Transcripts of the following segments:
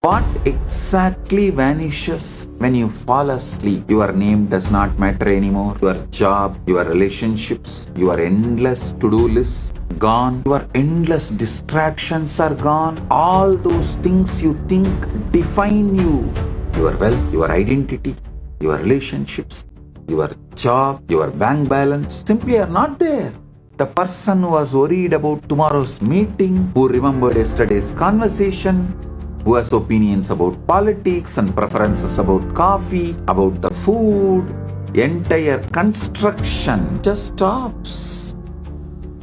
What exactly vanishes when you fall asleep? Your name does not matter anymore. Your job, your relationships, your endless to-do list gone. Your endless distractions are gone. All those things you think define you. Your wealth, your identity, your relationships, your job, your bank balance simply are not there. The person who was worried about tomorrow's meeting, who remembered yesterday's conversation, who has opinions about politics and preferences about coffee, about the food, entire construction just stops.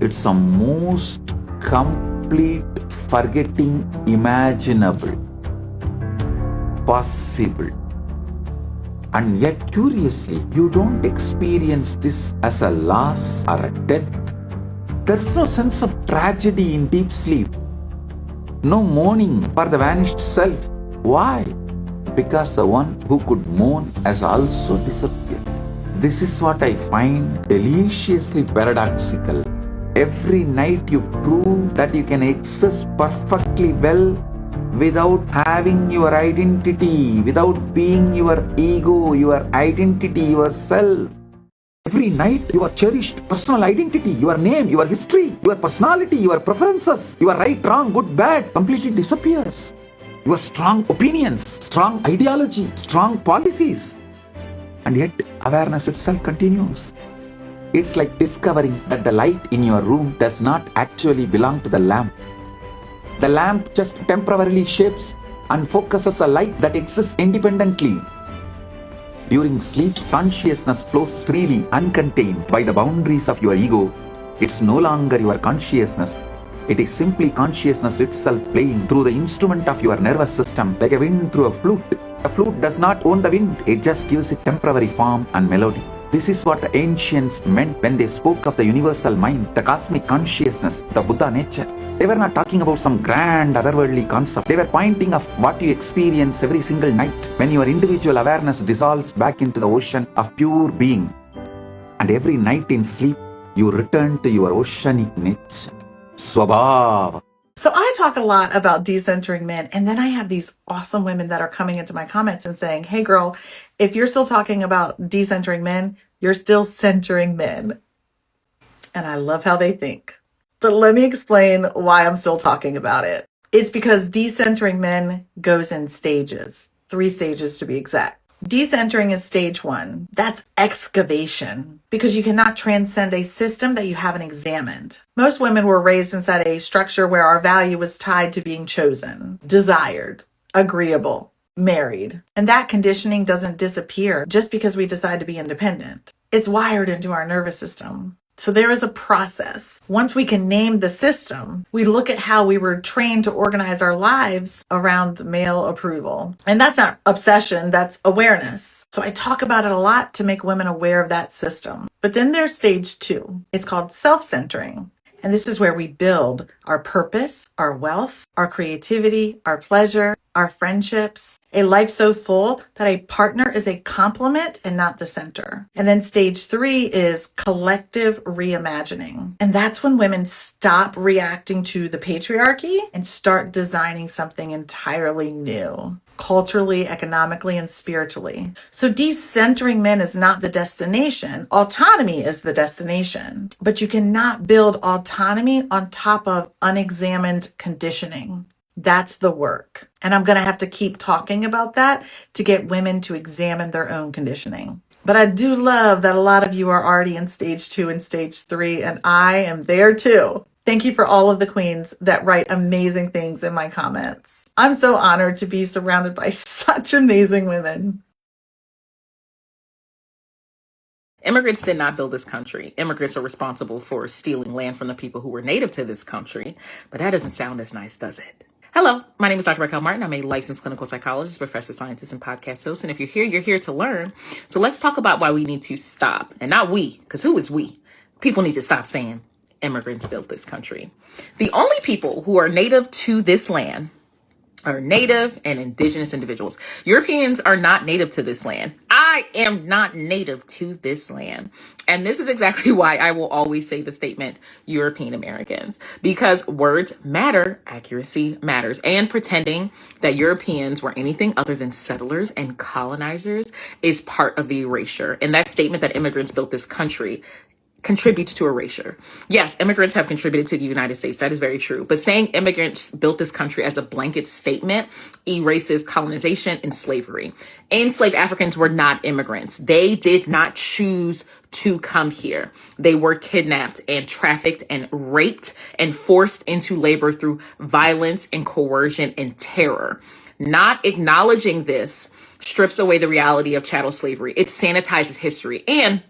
It's the most complete forgetting imaginable, possible. And yet, curiously, you don't experience this as a loss or a death. There's no sense of tragedy in deep sleep. No mourning for the vanished self. Why? Because the one who could mourn has also disappeared. This is what I find deliciously paradoxical. Every night you prove that you can exist perfectly well without having your identity, without being your ego, your identity, yourself. Every night, your cherished personal identity, your name, your history, your personality, your preferences, your right, wrong, good, bad, completely disappears. Your strong opinions, strong ideology, strong policies. And yet, awareness itself continues. It's like discovering that the light in your room does not actually belong to the lamp. The lamp just temporarily shapes and focuses a light that exists independently. During sleep, consciousness flows freely, uncontained by the boundaries of your ego. It's no longer your consciousness. It is simply consciousness itself playing through the instrument of your nervous system, like a wind through a flute. The flute does not own the wind. It just gives it temporary form and melody. This is what the ancients meant when they spoke of the universal mind, the cosmic consciousness, the Buddha nature. They were not talking about some grand otherworldly concept. They were pointing of what you experience every single night when your individual awareness dissolves back into the ocean of pure being. And every night in sleep, you return to your oceanic nature. Swabhava. So I talk a lot about decentering men, and then I have these awesome women that are coming into my comments and saying, hey girl, if you're still talking about decentering men, you're still centering men. And I love how they think. But let me explain why I'm still talking about it. It's because decentering men goes in stages, 3 stages to be exact. Decentering is stage 1. That's excavation, because you cannot transcend a system that you haven't examined. Most women were raised inside a structure where our value was tied to being chosen, desired, agreeable, married. And that conditioning doesn't disappear just because we decide to be independent. It's wired into our nervous system. So there is a process. Once we can name the system, we look at how we were trained to organize our lives around male approval. And that's not obsession, that's awareness. So I talk about it a lot to make women aware of that system. But then there's stage 2. It's called self-centering. And this is where we build our purpose, our wealth, our creativity, our pleasure, our friendships, a life so full that a partner is a complement and not the center. And then stage 3 is collective reimagining. And that's when women stop reacting to the patriarchy and start designing something entirely new, culturally, economically, and spiritually. So decentering men is not the destination. Autonomy is the destination. But you cannot build autonomy on top of unexamined conditioning. That's the work. And I'm going to have to keep talking about that to get women to examine their own conditioning. But I do love that a lot of you are already in stage 2 and stage 3, and I am there too. Thank you for all of the queens that write amazing things in my comments. I'm so honored to be surrounded by such amazing women. Immigrants did not build this country. Immigrants are responsible for stealing land from the people who were native to this country. But that doesn't sound as nice, does it? Hello, my name is Dr. Raquel Martin. I'm a licensed clinical psychologist, professor, scientist, and podcast host. And if you're here to learn. So let's talk about why we need to stop. And not we, because who is we? People need to stop saying immigrants built this country. The only people who are native to this land are native and indigenous individuals. Europeans are not native to this land. I am not native to this land. And this is exactly why I will always say the statement European Americans, because words matter, accuracy matters. And pretending that Europeans were anything other than settlers and colonizers is part of the erasure. And that statement that immigrants built this country contributes to erasure. Yes, immigrants have contributed to the United States. That is very true. But saying immigrants built this country as a blanket statement erases colonization and slavery. Enslaved Africans were not immigrants. They did not choose to come here. They were kidnapped and trafficked and raped and forced into labor through violence and coercion and terror. Not acknowledging this strips away the reality of chattel slavery. It sanitizes history, and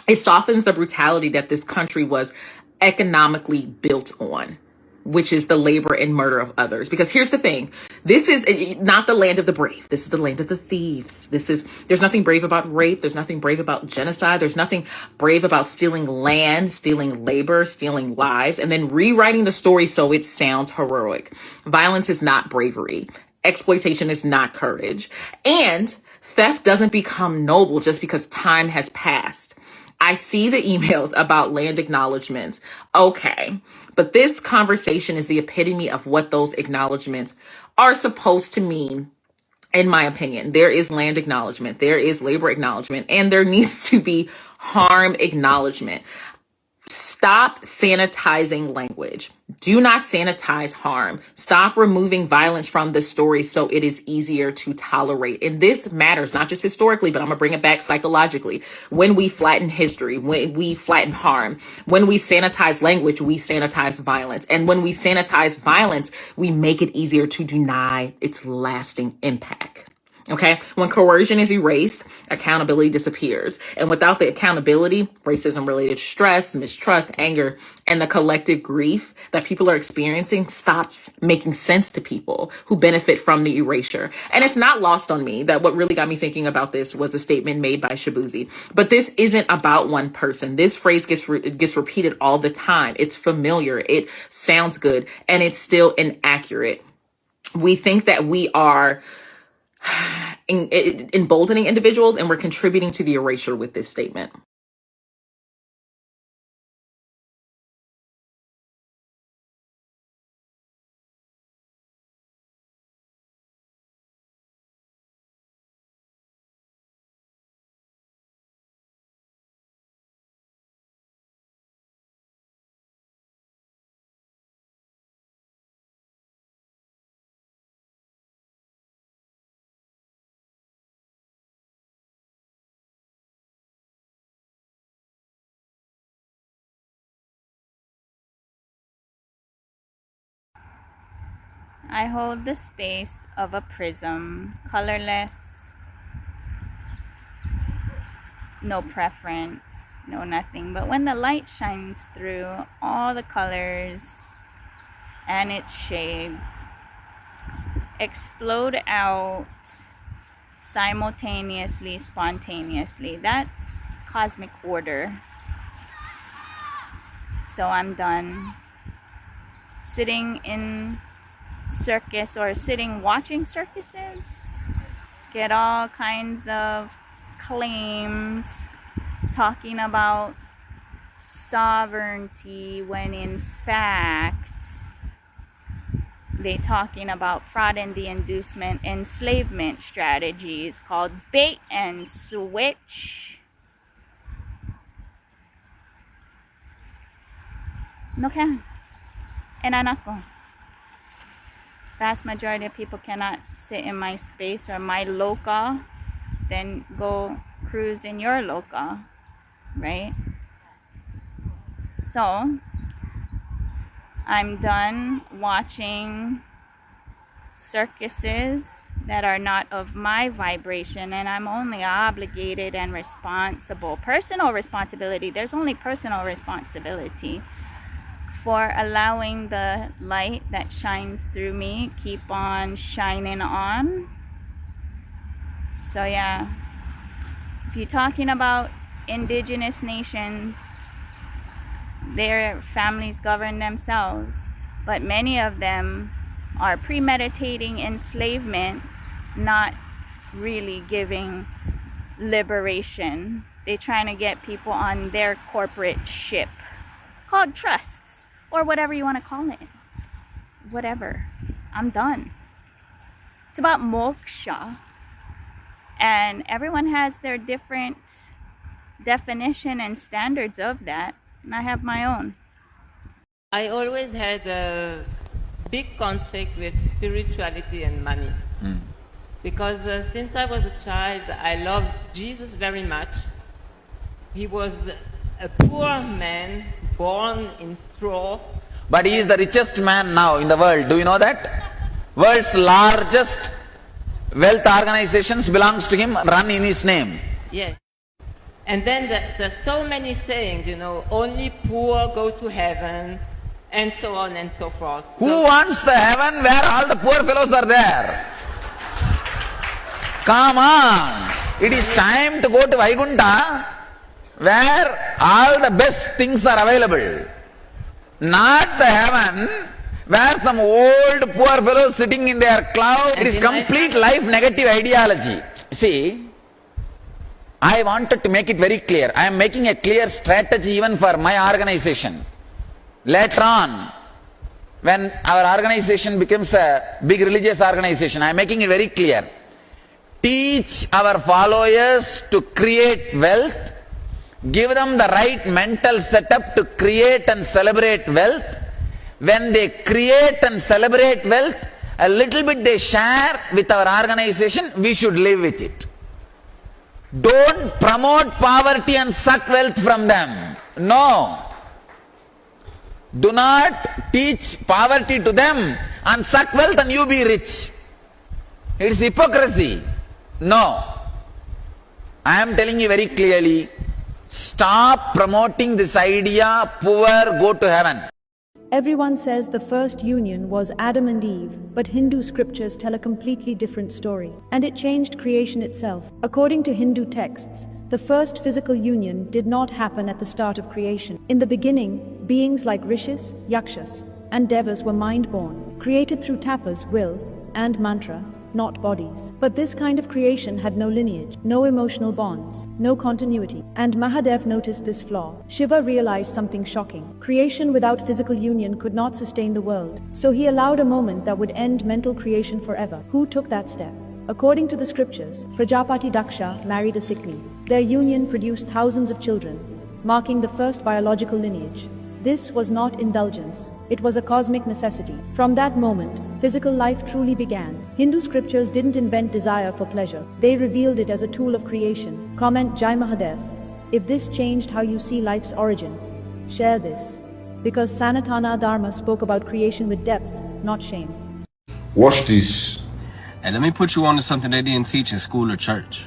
it softens the brutality that this country was economically built on, which is the labor and murder of others. Because here's the thing. This is not the land of the brave. This is the land of the thieves. There's nothing brave about rape. There's nothing brave about genocide. There's nothing brave about stealing land, stealing labor, stealing lives, and then rewriting the story so it sounds heroic. Violence is not bravery. Exploitation is not courage. And theft doesn't become noble just because time has passed. I see the emails about land acknowledgements. Okay, but this conversation is the epitome of what those acknowledgements are supposed to mean. In my opinion, there is land acknowledgement, there is labor acknowledgement, and there needs to be harm acknowledgement. Stop sanitizing language. Do not sanitize harm. Stop removing violence from the story so it is easier to tolerate. And this matters, not just historically, but I'm going to bring it back psychologically. When we flatten history, when we flatten harm, when we sanitize language, we sanitize violence. And when we sanitize violence, we make it easier to deny its lasting impact. Okay. When coercion is erased, accountability disappears. And without the accountability, racism related stress, mistrust, anger, and the collective grief that people are experiencing stops making sense to people who benefit from the erasure. And it's not lost on me that what really got me thinking about this was a statement made by Shabuzi. But this isn't about one person. This phrase gets repeated all the time. It's familiar. It sounds good, and it's still inaccurate. We think that we are emboldening individuals, and we're contributing to the erasure with this statement. I hold the space of a prism, colorless, no preference, no nothing. But when the light shines through, all the colors and its shades explode out simultaneously, spontaneously. That's cosmic order. So I'm done sitting in circus or sitting watching circuses get all kinds of claims talking about sovereignty when in fact they talking about fraud and the inducement enslavement strategies called bait and switch. No can. And anak ko. Vast majority of people cannot sit in my space or my loca, then go cruise in your loca, right? So I'm done watching circuses that are not of my vibration, and I'm only obligated and responsible. Personal responsibility. There's only personal responsibility for allowing the light that shines through me keep on shining on. So yeah, if you're talking about indigenous nations, their families govern themselves, but many of them are premeditating enslavement, not really giving liberation. They're trying to get people on their corporate ship called trusts or whatever you want to call it. Whatever. I'm done. It's about moksha, and everyone has their different definition and standards of that, and I have my own. I always had a big conflict with spirituality and money. Because since I was a child, I loved Jesus very much. He was a poor man born in straw. But he is the richest man now in the world. Do you know that? World's largest wealth organizations belongs to him, run in his name. Yes. And then there's so many sayings, only poor go to heaven, and so on and so forth. Who wants the heaven where all the poor fellows are there? Come on. It is time to go to Vaikuntha where all the best things are available. Not the heaven where some old poor fellows sitting in their cloud. It is complete life negative ideology. See, I wanted to make it very clear. I am making a clear strategy even for my organization. Later on, when our organization becomes a big religious organization, I am making it very clear. Teach our followers to create wealth, give them the right mental setup to create and celebrate wealth. When they create and celebrate wealth, a little bit they share with our organization, we should live with it. Don't promote poverty and suck wealth from them. No. Do not teach poverty to them and suck wealth and you be rich. It is hypocrisy. No. I am telling you very clearly, stop promoting this idea, poor go to heaven. Everyone says the first union was Adam and Eve, but Hindu scriptures tell a completely different story, and it changed creation itself. According to Hindu texts, the first physical union did not happen at the start of creation. In the beginning, beings like rishis, yakshas, and devas were mind-born, created through tapas, will, and mantra, not bodies. But this kind of creation had no lineage, no emotional bonds, no continuity. And Mahadev noticed this flaw. Shiva realized something shocking. Creation without physical union could not sustain the world. So he allowed a moment that would end mental creation forever. Who took that step? According to the scriptures, Prajapati Daksha married a Sikni. Their union produced thousands of children, marking the first biological lineage. This was not indulgence. It was a cosmic necessity. From that moment, physical life truly began. Hindu scriptures didn't invent desire for pleasure. They revealed it as a tool of creation. Comment Jai Mahadev. If this changed how you see life's origin, share this. Because Sanatana Dharma spoke about creation with depth, not shame. Watch this. And let me put you on to something they didn't teach in school or church.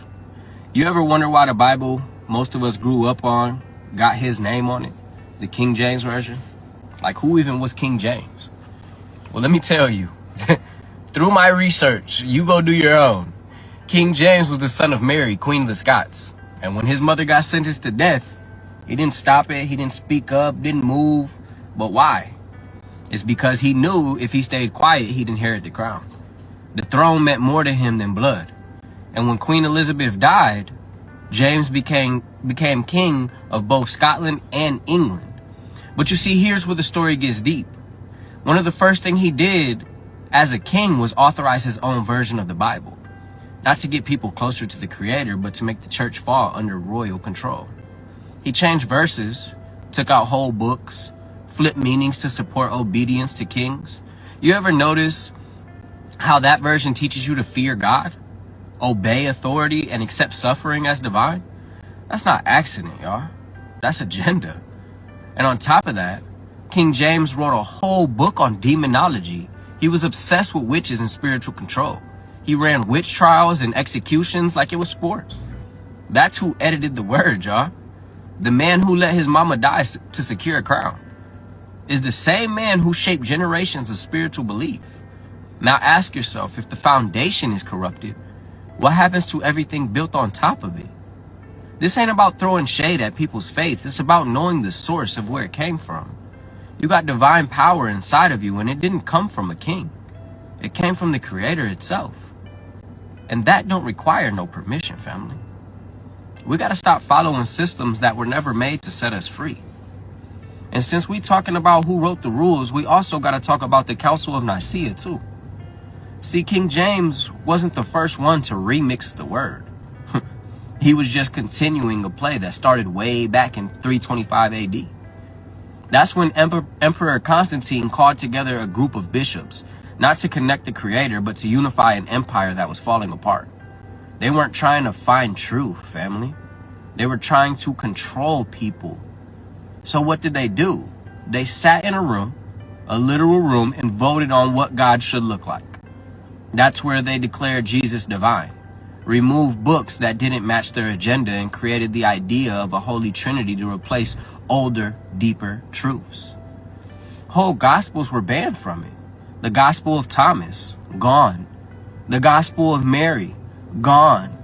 You ever wonder why the Bible most of us grew up on got his name on it? The King James Version? Like, who even was King James? Well, let me tell you. Through my research, you go do your own. King James was the son of Mary, Queen of the Scots. And when his mother got sentenced to death, he didn't stop it, he didn't speak up, didn't move. But why? It's because he knew if he stayed quiet, he'd inherit the crown. The throne meant more to him than blood. And when Queen Elizabeth died, James became king of both Scotland and England. But you see, here's where the story gets deep. One of the first things he did as a king was authorize his own version of the Bible. Not to get people closer to the Creator, but to make the church fall under royal control. He changed verses, took out whole books, flipped meanings to support obedience to kings. You ever notice how that version teaches you to fear God, obey authority, and accept suffering as divine? That's not accident, y'all. That's agenda. And on top of that, King James wrote a whole book on demonology. He was obsessed with witches and spiritual control. He ran witch trials and executions like it was sport. That's who edited the word, y'all. The man who let his mama die to secure a crown is the same man who shaped generations of spiritual belief. Now ask yourself, if the foundation is corrupted, what happens to everything built on top of it? This ain't about throwing shade at people's faith. It's about knowing the source of where it came from. You got divine power inside of you, and it didn't come from a king. It came from the Creator itself. And that don't require no permission, family. We gotta stop following systems that were never made to set us free. And since we talking about who wrote the rules, we also gotta talk about the Council of Nicaea too. See, King James wasn't the first one to remix the word. He was just continuing a play that started way back in 325 AD. That's when Emperor Constantine called together a group of bishops, not to connect the Creator, but to unify an empire that was falling apart. They weren't trying to find truth, family. They were trying to control people. So what did they do? They sat in a room, a literal room, and voted on what God should look like. That's where they declared Jesus divine, removed books that didn't match their agenda, and created the idea of a Holy Trinity to replace older, deeper truths. Whole gospels were banned from it. The Gospel of Thomas, gone. The Gospel of Mary, gone.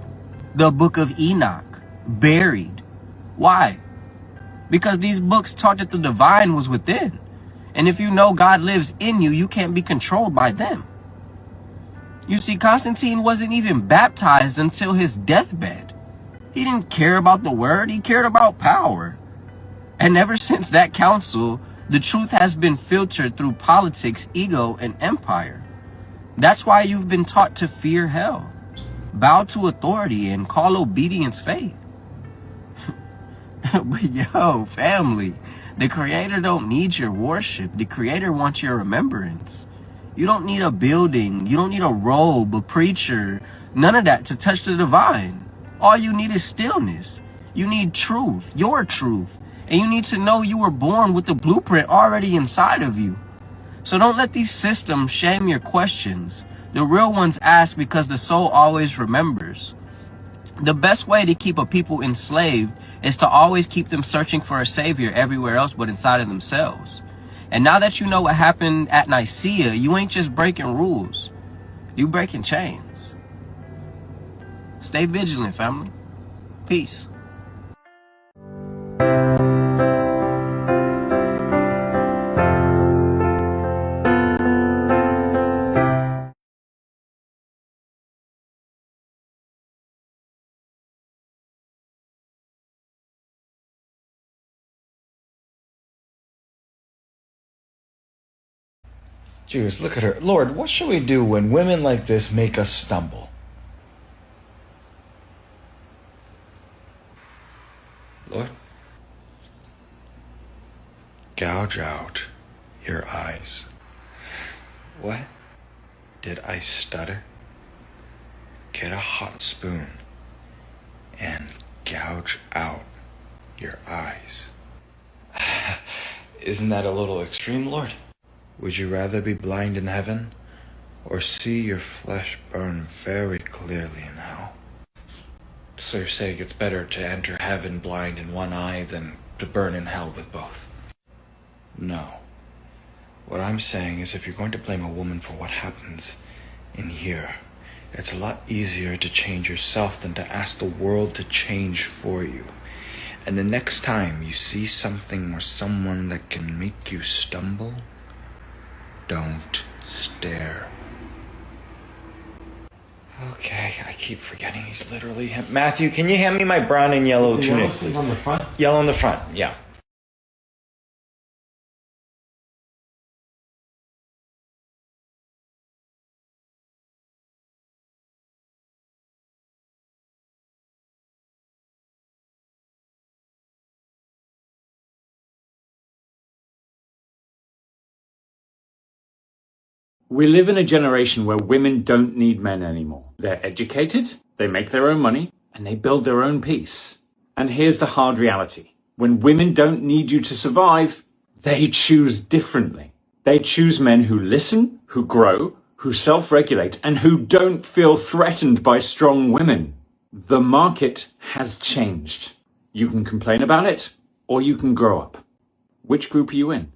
The Book of Enoch, buried. Why? Because these books taught that the divine was within. And if you know God lives in you, you can't be controlled by them. You see, Constantine wasn't even baptized until his deathbed. He didn't care about the word, he cared about power. And ever since that council, the truth has been filtered through politics, ego, and empire. That's why you've been taught to fear hell, bow to authority, and call obedience faith. But yo, family, the Creator don't need your worship. The Creator wants your remembrance. You don't need a building. You don't need a robe, a preacher, none of that to touch the divine. All you need is stillness. You need truth, your truth. And you need to know you were born with the blueprint already inside of you. So don't let these systems shame your questions. The real ones ask because the soul always remembers. The best way to keep a people enslaved is to always keep them searching for a savior everywhere else but inside of themselves. And now that you know what happened at Nicaea, you ain't just breaking rules. You breaking chains. Stay vigilant, family. Peace. Jews, look at her. Lord, what shall we do when women like this make us stumble? Lord, gouge out your eyes. What? Did I stutter? Get a hot spoon and gouge out your eyes. Isn't that a little extreme, Lord? Would you rather be blind in heaven or see your flesh burn very clearly in hell? So you're saying it's better to enter heaven blind in one eye than to burn in hell with both? No. What I'm saying is if you're going to blame a woman for what happens in here, it's a lot easier to change yourself than to ask the world to change for you. And the next time you see something or someone that can make you stumble, don't stare. Okay, I keep forgetting he's literally him. Matthew, can you hand me my brown and yellow tunic, please? on the front. Yellow on the front, yeah. We live in a generation where women don't need men anymore. They're educated, they make their own money, and they build their own peace. And here's the hard reality. When women don't need you to survive, they choose differently. They choose men who listen, who grow, who self-regulate, and who don't feel threatened by strong women. The market has changed. You can complain about it, or you can grow up. Which group are you in?